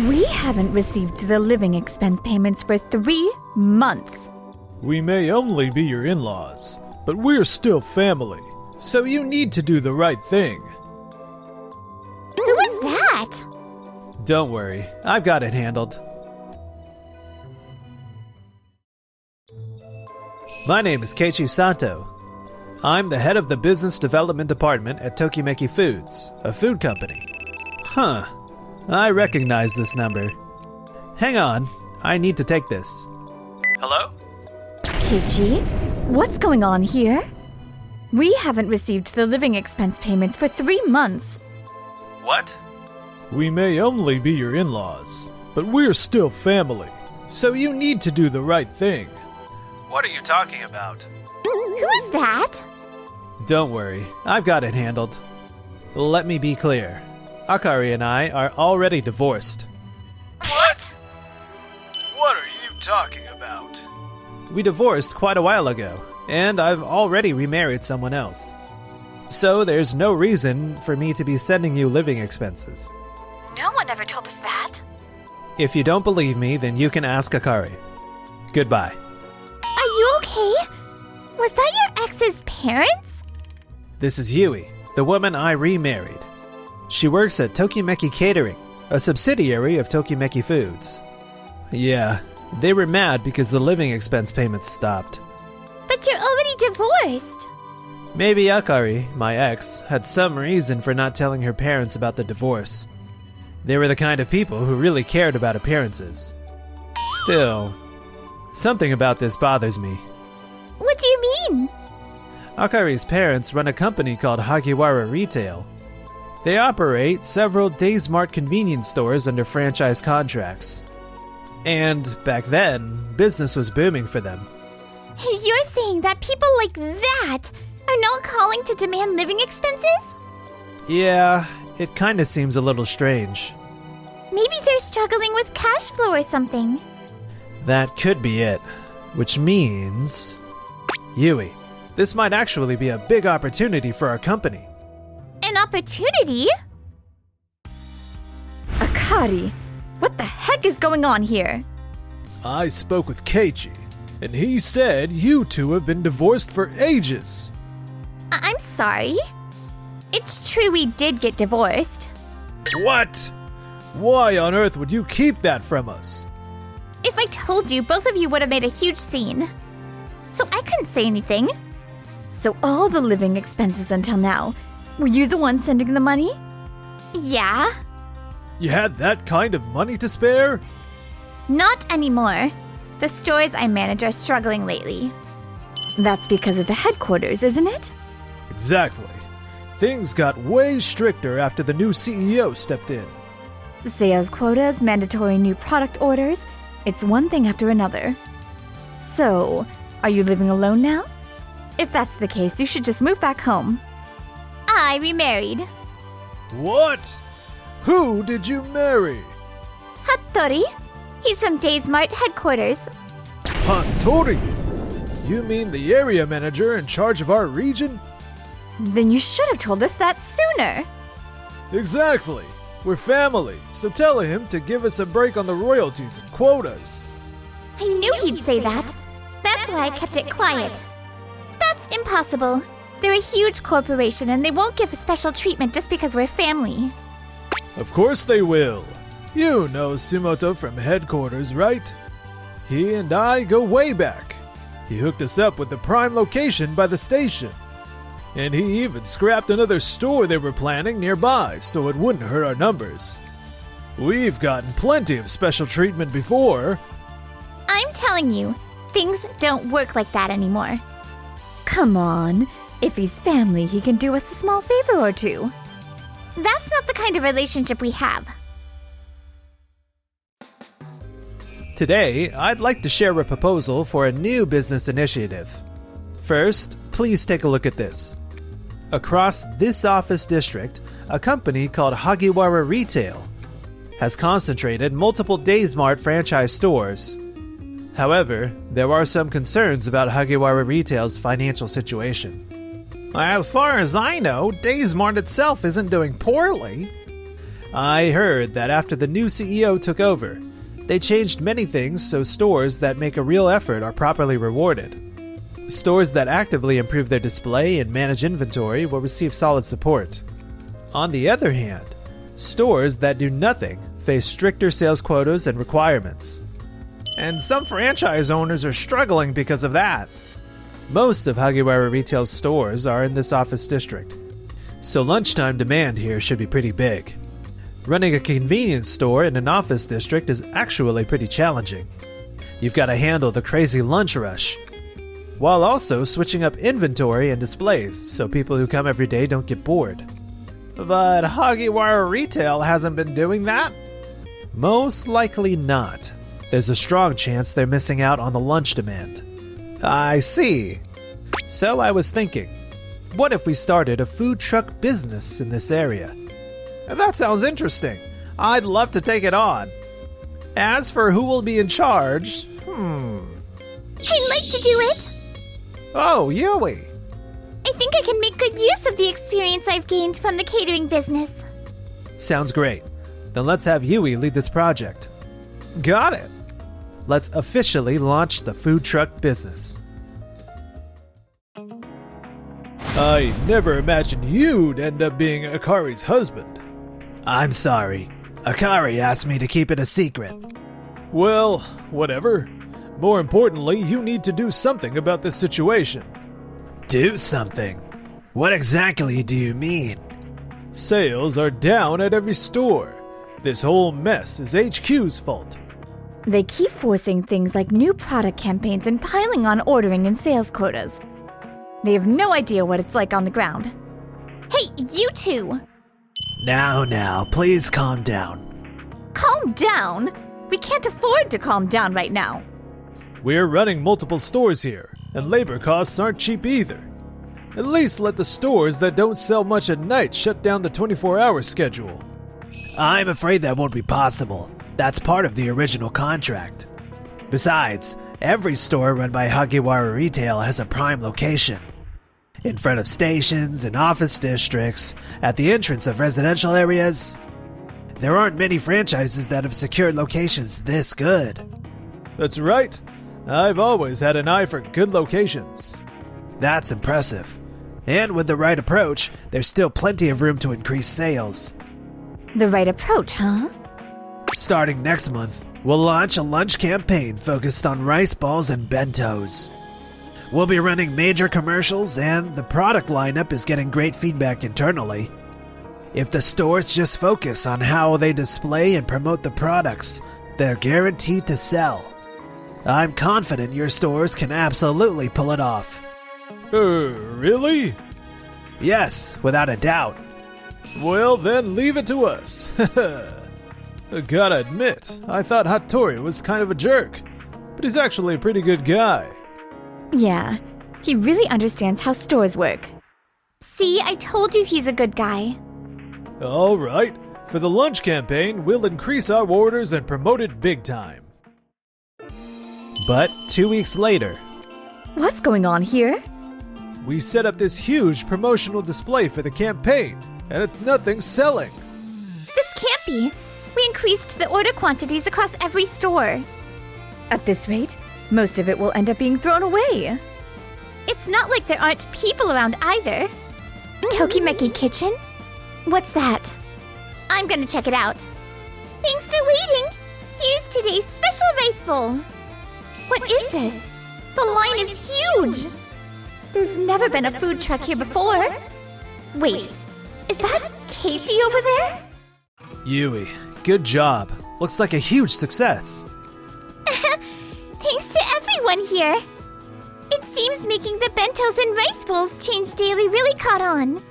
We haven't received the living expense payments for 3 months. We may only be your in-laws, but we're still family, so you need to do the right thing. Who was that? Don't worry, I've got it handled. My name is Keiichi Sato. I'm the head of the business development department at Tokimeki Foods, a food company. Huh, I recognize this number. Hang on, I need to take this. Hello? Keiichi, what's going on here? We haven't received the living expense payments for 3 months. What? We may only be your in-laws, but we're still family, so you need to do the right thing. What are you talking about? Who is that? Don't worry, I've got it handled. Let me be clear. Akari and I are already divorced. What? What are you talking about? We divorced quite a while ago, and I've already remarried someone else. So there's no reason for me to be sending you living expenses. No one ever told us that. If you don't believe me, then you can ask Akari. Goodbye. Are you okay? Was that your ex's parents? This is Yui, the woman I remarried. She works at Tokimeki Catering, a subsidiary of Tokimeki Foods. Yeah, they were mad because the living expense payments stopped. But you're already divorced. Maybe Akari, my ex, had some reason for not telling her parents about the divorce. They were the kind of people who really cared about appearances. Still, something about this bothers me. What do you mean? Akari's parents run a company called Hagiwara Retail. They operate several Days Mart convenience stores under franchise contracts. And back then, business was booming for them. You're saying that people like that are now calling to demand living expenses? Yeah, it kinda seems a little strange. Maybe they're struggling with cash flow or something. That could be it. Which means... Yui, this might actually be a big opportunity for our company. An opportunity? Akari, what the heck is going on here? I spoke with Keiichi, and he said you two have been divorced for ages. I'm sorry. It's true we did get divorced. What? Why on earth would you keep that from us? If I told you, both of you would have made a huge scene. So I couldn't say anything. So all the living expenses until now, were you the one sending the money? Yeah. You had that kind of money to spare? Not anymore. The stores I manage are struggling lately. That's because of the headquarters, isn't it? Exactly. Things got way stricter after the new CEO stepped in. Sales quotas, mandatory new product orders, it's one thing after another. So, are you living alone now? If that's the case, you should just move back home. I remarried. What? Who did you marry? Hattori. He's from Days Mart headquarters. Hattori? You mean the area manager in charge of our region? Then you should have told us that sooner. Exactly. We're family, so tell him to give us a break on the royalties and quotas. I knew he'd say that. That's why I kept it quiet. That's impossible. They're a huge corporation and they won't give special treatment just because we're family. Of course they will. You know Sumoto from headquarters, right? He and I go way back. He hooked us up with the prime location by the station. And he even scrapped another store they were planning nearby so it wouldn't hurt our numbers. We've gotten plenty of special treatment before. I'm telling you, things don't work like that anymore. Come on, if he's family, he can do us a small favor or two. That's not the kind of relationship we have. Today, I'd like to share a proposal for a new business initiative. First, please take a look at this. Across this office district, a company called Hagiwara Retail has concentrated multiple Days Mart franchise stores. However, there are some concerns about Hagiwara Retail's financial situation. As far as I know, Days Mart itself isn't doing poorly. I heard that after the new CEO took over, they changed many things so stores that make a real effort are properly rewarded. Stores that actively improve their display and manage inventory will receive solid support. On the other hand, stores that do nothing face stricter sales quotas and requirements. And some franchise owners are struggling because of that. Most of Hagiwara Retail's stores are in this office district, so lunchtime demand here should be pretty big. Running a convenience store in an office district is actually pretty challenging. You've got to handle the crazy lunch rush, while also switching up inventory and displays so people who come every day don't get bored. But Hagiwara Retail hasn't been doing that? Most likely not. There's a strong chance they're missing out on the lunch demand. I see. So I was thinking, what if we started a food truck business in this area? That sounds interesting. I'd love to take it on. As for who will be in charge, I'd like to do it. Oh, Yui. I think I can make good use of the experience I've gained from the catering business. Sounds great. Then let's have Yui lead this project. Got it. Let's officially launch the food truck business. I never imagined you'd end up being Akari's husband. I'm sorry. Akari asked me to keep it a secret. Well, whatever. More importantly, you need to do something about this situation. Do something? What exactly do you mean? Sales are down at every store. This whole mess is HQ's fault. They keep forcing things like new product campaigns and piling on ordering and sales quotas. They have no idea what it's like on the ground. Hey, you two! Now, please calm down. Calm down? We can't afford to calm down right now. We're running multiple stores here, and labor costs aren't cheap either. At least let the stores that don't sell much at night shut down the 24-hour schedule. I'm afraid that won't be possible. That's part of the original contract. Besides, every store run by Hagiwara Retail has a prime location. In front of stations and office districts, at the entrance of residential areas. There aren't many franchises that have secured locations this good. That's right. I've always had an eye for good locations. That's impressive. And with the right approach, there's still plenty of room to increase sales. The right approach, huh? Starting next month, we'll launch a lunch campaign focused on rice balls and bentos. We'll be running major commercials, and the product lineup is getting great feedback internally. If the stores just focus on how they display and promote the products, they're guaranteed to sell. I'm confident your stores can absolutely pull it off. Really? Yes, without a doubt. Well, then leave it to us. Gotta admit, I thought Hattori was kind of a jerk, but he's actually a pretty good guy. Yeah, he really understands how stores work. See, I told you he's a good guy. All right, for the lunch campaign, we'll increase our orders and promote it big time. But 2 weeks later, What's going on here? we set up this huge promotional display for the campaign, and nothing's selling. This can't be. We increased the order quantities across every store. At this rate, most of it will end up being thrown away. It's not like there aren't people around either. Tokimeki Kitchen? What's that? I'm gonna check it out. Thanks for waiting. Here's today's special rice bowl. What is this? The line is huge. There's never been a food truck here before. Wait, is that Keiichi over there? Yui, good job. Looks like a huge success. Thanks to everyone here. It seems making the bentos and rice bowls change daily really caught on.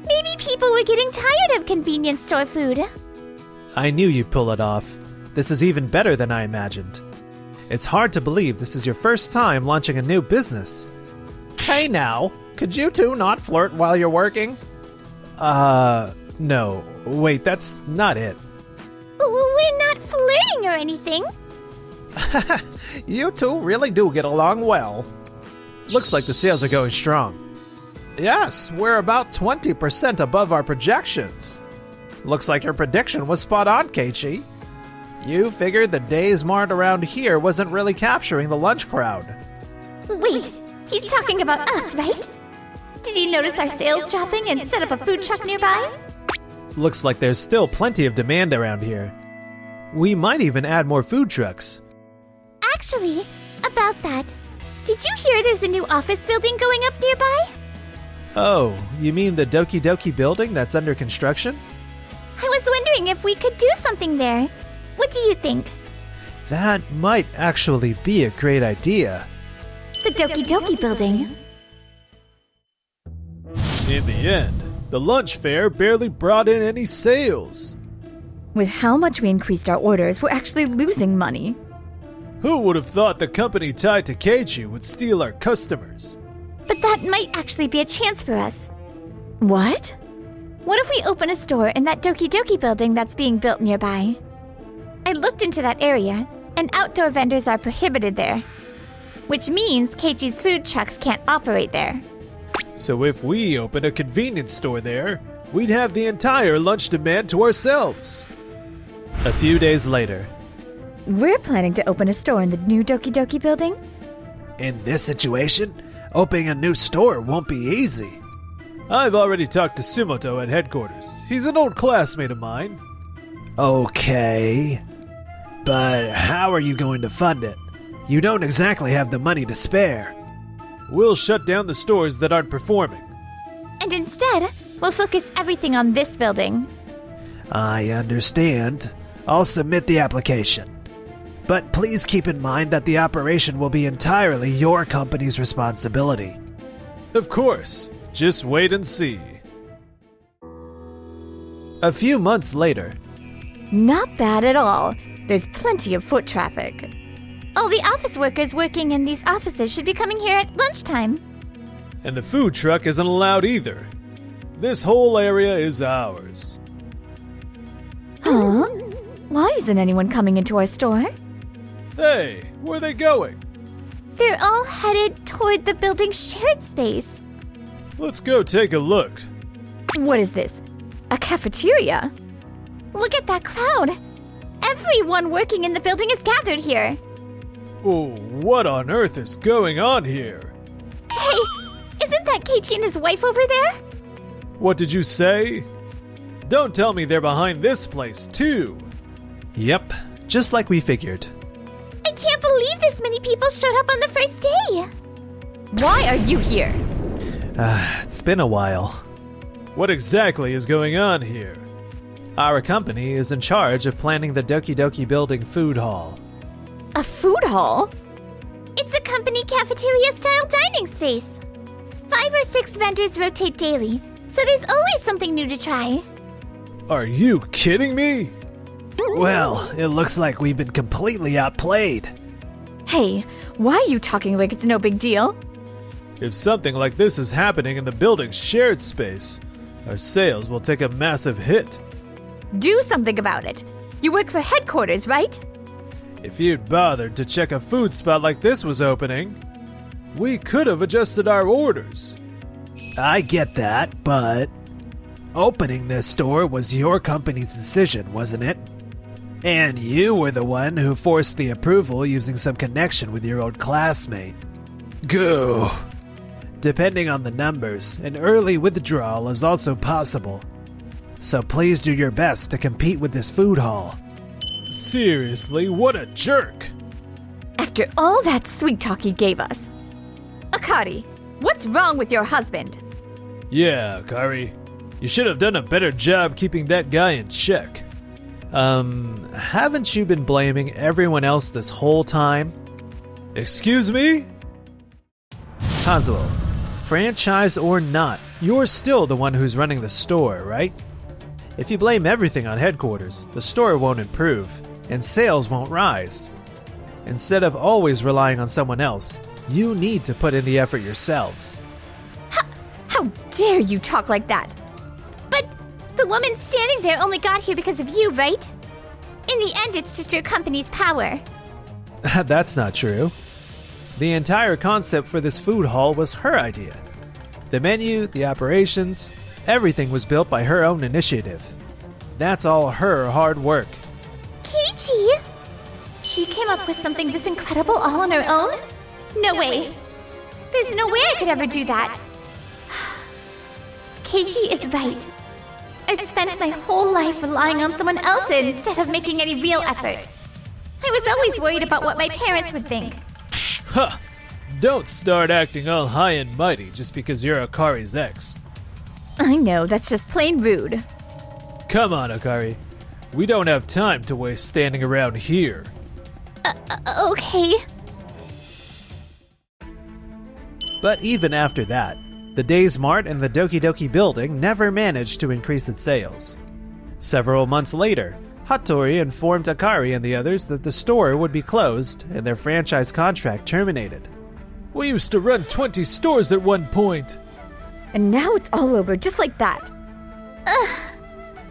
Maybe people were getting tired of convenience store food. I knew you'd pull it off. This is even better than I imagined. It's hard to believe this is your first time launching a new business. Hey now, could you two not flirt while you're working? No. Wait, that's not it. We're not flirting or anything. You two really do get along well. Looks like the sales are going strong. Yes, we're about 20% above our projections. Looks like your prediction was spot on, Keiichi. You figured the Days Mart around here wasn't really capturing the lunch crowd. Wait, he's talking about us, right? Did you notice our sales dropping and set up a food truck nearby? Looks like there's still plenty of demand around here. We might even add more food trucks. Actually, about that, did you hear there's a new office building going up nearby? Oh, you mean the Doki Doki building that's under construction? I was wondering if we could do something there. What do you think? That might actually be a great idea. The Doki Doki building. In the end, the lunch fair barely brought in any sales. With how much we increased our orders, we're actually losing money. Who would have thought the company tied to Keiichi would steal our customers? But that might actually be a chance for us. What? What if we open a store in that Doki Doki building that's being built nearby? I looked into that area, and outdoor vendors are prohibited there. Which means Keiichi's food trucks can't operate there. So if we open a convenience store there, we'd have the entire lunch demand to ourselves. A few days later. We're planning to open a store in the new Doki Doki building? In this situation, opening a new store won't be easy. I've already talked to Sumoto at headquarters. He's an old classmate of mine. Okay, but how are you going to fund it? You don't exactly have the money to spare. We'll shut down the stores that aren't performing. And instead, we'll focus everything on this building. I understand. I'll submit the application. But please keep in mind that the operation will be entirely your company's responsibility. Of course. Just wait and see. A few months later. Not bad at all. There's plenty of foot traffic. All the office workers working in these offices should be coming here at lunchtime. And the food truck isn't allowed either. This whole area is ours. Huh? Why isn't anyone coming into our store? Hey, where are they going? They're all headed toward the building's shared space. Let's go take a look. What is this? A cafeteria? Look at that crowd. Everyone working in the building is gathered here. Oh, what on earth is going on here? Hey, isn't that Keiichi and his wife over there? What did you say? Don't tell me they're behind this place, too. Yep, just like we figured. I can't believe this many people showed up on the first day. Why are you here? It's been a while. What exactly is going on here? Our company is in charge of planning the Doki Doki building food hall. A food hall? It's a company cafeteria-style dining space. 5 or 6 vendors rotate daily, so there's always something new to try. Are you kidding me? Well, it looks like we've been completely outplayed. Hey, why are you talking like it's no big deal? If something like this is happening in the building's shared space, our sales will take a massive hit. Do something about it. You work for headquarters, right? If you'd bothered to check a food spot like this was opening, we could have adjusted our orders. I get that, but opening this store was your company's decision, wasn't it? And you were the one who forced the approval using some connection with your old classmate. Goo. Depending on the numbers, an early withdrawal is also possible. So please do your best to compete with this food hall. Seriously, what a jerk! After all that sweet talk he gave us. Akari, what's wrong with your husband? Yeah, Akari. You should have done a better job keeping that guy in check. Haven't you been blaming everyone else this whole time? Excuse me? Kazuo, franchise or not, you're still the one who's running the store, right? If you blame everything on headquarters, the store won't improve, and sales won't rise. Instead of always relying on someone else, you need to put in the effort yourselves. How dare you talk like that? But the woman standing there only got here because of you, right? In the end, it's just your company's power. That's not true. The entire concept for this food hall was her idea. The menu, the operations, everything was built by her own initiative. That's all her hard work. Keiichi! She came up with something this incredible all on her own? No way. There's no way I could ever do that. Keiichi is right. I've spent my whole life relying on someone else instead of making any real effort. I was always worried about what my parents would think. Huh! Don't start acting all high and mighty just because you're Akari's ex. I know, that's just plain rude. Come on, Akari. We don't have time to waste standing around here. Okay. But even after that, the Days Mart and the Doki Doki building never managed to increase its sales. Several months later, Hattori informed Akari and the others that the store would be closed and their franchise contract terminated. We used to run 20 stores at one point. And now it's all over, just like that.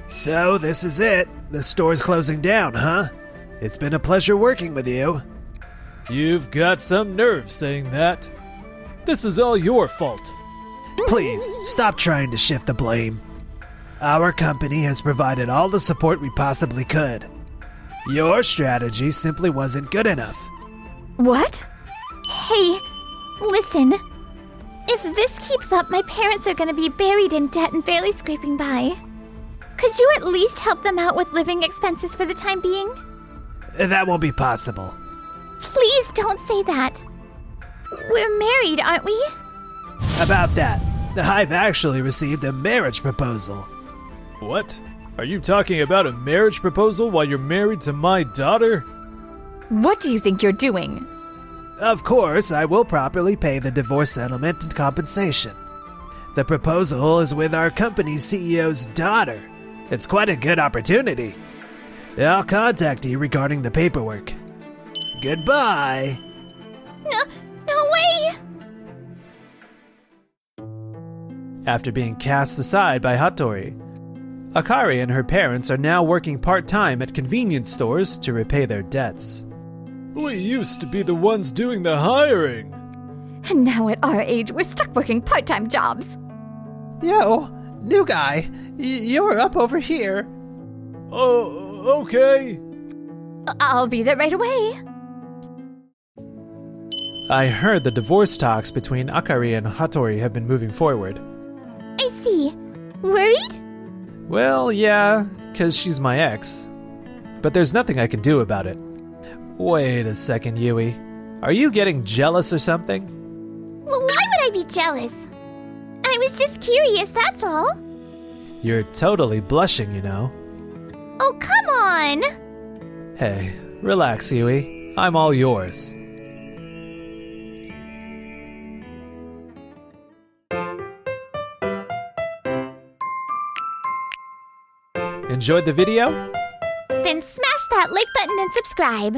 So this is it. The store's closing down, huh? It's been a pleasure working with you. You've got some nerve saying that. This is all your fault. Please, stop trying to shift the blame. Our company has provided all the support we possibly could. Your strategy simply wasn't good enough. What? Hey, listen. If this keeps up, my parents are gonna be buried in debt and barely scraping by. Could you at least help them out with living expenses for the time being? That won't be possible. Please don't say that. We're married, aren't we? About that, I've actually received a marriage proposal. What? Are you talking about a marriage proposal while you're married to my daughter? What do you think you're doing? Of course, I will properly pay the divorce settlement and compensation. The proposal is with our company's CEO's daughter. It's quite a good opportunity. I'll contact you regarding the paperwork. Goodbye. No way! After being cast aside by Hattori, Akari and her parents are now working part-time at convenience stores to repay their debts. We used to be the ones doing the hiring. And now at our age, we're stuck working part-time jobs. Yo, new guy, you're up over here. Oh, okay. I'll be there right away. I heard the divorce talks between Akari and Hattori have been moving forward. I see. Worried? Well, yeah, 'cause she's my ex. But there's nothing I can do about it. Wait a second, Yui. Are you getting jealous or something? Well, why would I be jealous? I was just curious, that's all. You're totally blushing, you know. Oh, come on! Hey, relax, Yui. I'm all yours. Enjoyed the video? Then smash that like button and subscribe.